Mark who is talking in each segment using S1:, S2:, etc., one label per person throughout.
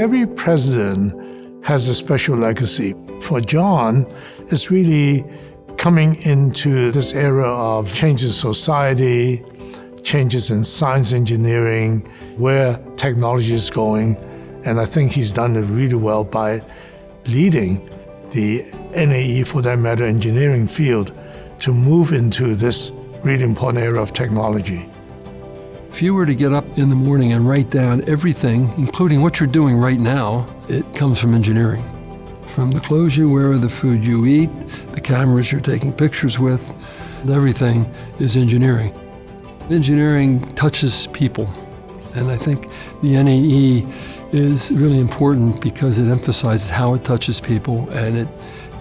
S1: every president has a special legacy. For John, it's really coming into this era of changes in society, changes in science engineering, where technology is going. And I think he's done it really well by leading the NAE, for that matter, engineering field, to move into this really important area of technology.
S2: If you were to get up in the morning and write down everything, including what you're doing right now, it comes from engineering. From the clothes you wear, the food you eat, the cameras you're taking pictures with, everything is engineering. Engineering touches people, and I think the NAE is really important because it emphasizes how it touches people, and it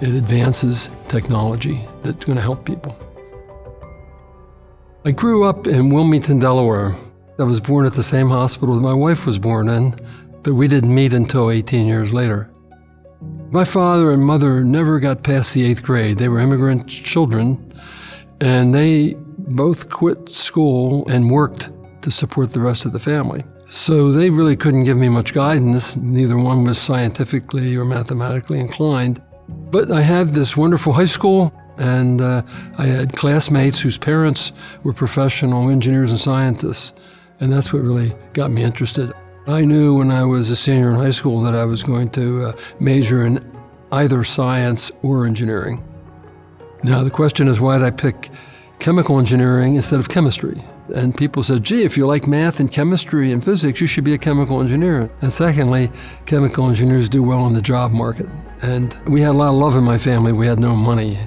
S2: advances technology that's going to help people. I grew up in Wilmington, Delaware. I was born at the same hospital that my wife was born in, but we didn't meet until 18 years later. My father and mother never got past the 8th grade. They were immigrant children, and they both quit school and worked to support the rest of the family. So they really couldn't give me much guidance. Neither one was scientifically or mathematically inclined. But I had this wonderful high school, and I had classmates whose parents were professional engineers and scientists, and that's what really got me interested. I knew when I was a senior in high school that I was going to major in either science or engineering. Now the question is, why did I pick chemical engineering instead of chemistry? And people said, gee, if you like math and chemistry and physics, you should be a chemical engineer. And secondly, chemical engineers do well in the job market. And we had a lot of love in my family. We had no money.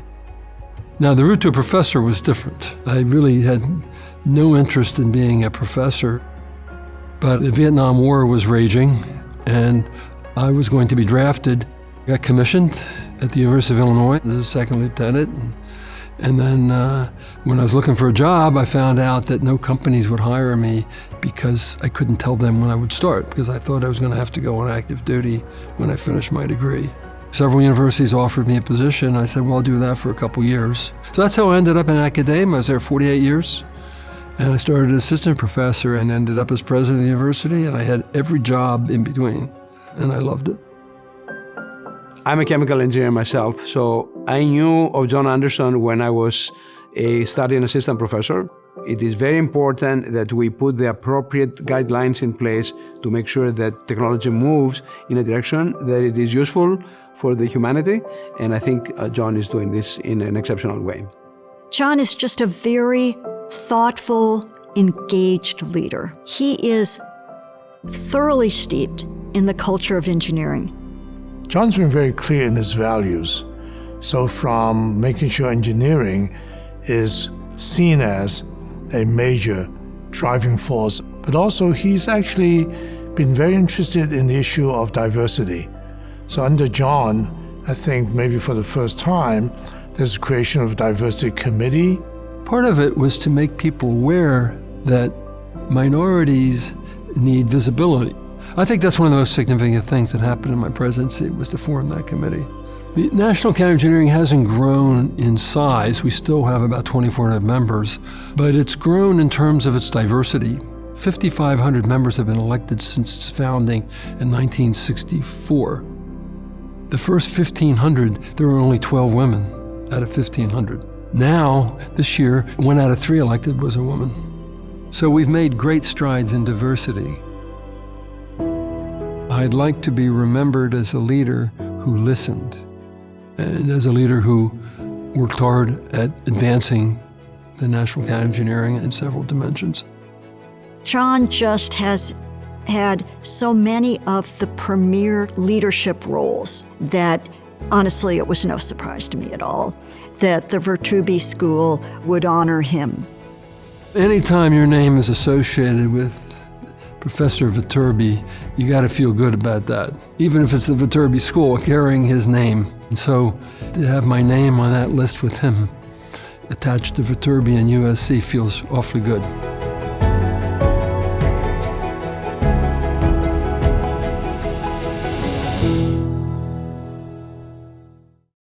S2: Now, the route to a professor was different. I really had no interest in being a professor. But the Vietnam War was raging, and I was going to be drafted. I got commissioned at the University of Illinois as a second lieutenant. And then when I was looking for a job, I found out that no companies would hire me because I couldn't tell them when I would start, because I thought I was going to have to go on active duty when I finished my degree. Several universities offered me a position. I said, well, I'll do that for a couple years. So that's how I ended up in academia. I was there 48 years. And I started as assistant professor and ended up as president of the university, and I had every job in between, and I loved it.
S3: I'm a chemical engineer myself, so I knew of John Anderson when I was a studying assistant professor. It is very important that we put the appropriate guidelines in place to make sure that technology moves in a direction that it is useful for the humanity, and I think John is doing this in an exceptional way.
S4: John is just a very thoughtful, engaged leader. He is thoroughly steeped in the culture of engineering.
S1: John's been very clear in his values. So from making sure engineering is seen as a major driving force, but also he's actually been very interested in the issue of diversity. So under John, I think maybe for the first time, there's a creation of a diversity committee.
S2: Part of it was to make people aware that minorities need visibility. I think that's one of the most significant things that happened in my presidency, was to form that committee. The National Academy of Engineering hasn't grown in size. We still have about 2,400 members, but it's grown in terms of its diversity. 5,500 members have been elected since its founding in 1964. The first 1,500, there were only 12 women out of 1,500. Now, this year, 1 out of 3 elected was a woman. So we've made great strides in diversity. I'd like to be remembered as a leader who listened, and as a leader who worked hard at advancing the National Academy of Engineering in several dimensions.
S4: John just has had so many of the premier leadership roles that, honestly, it was no surprise to me at all that the Viterbi School would honor him.
S2: Anytime your name is associated with Professor Viterbi, you got to feel good about that, even if it's the Viterbi School carrying his name. And so to have my name on that list with him attached to Viterbi and USC feels awfully good.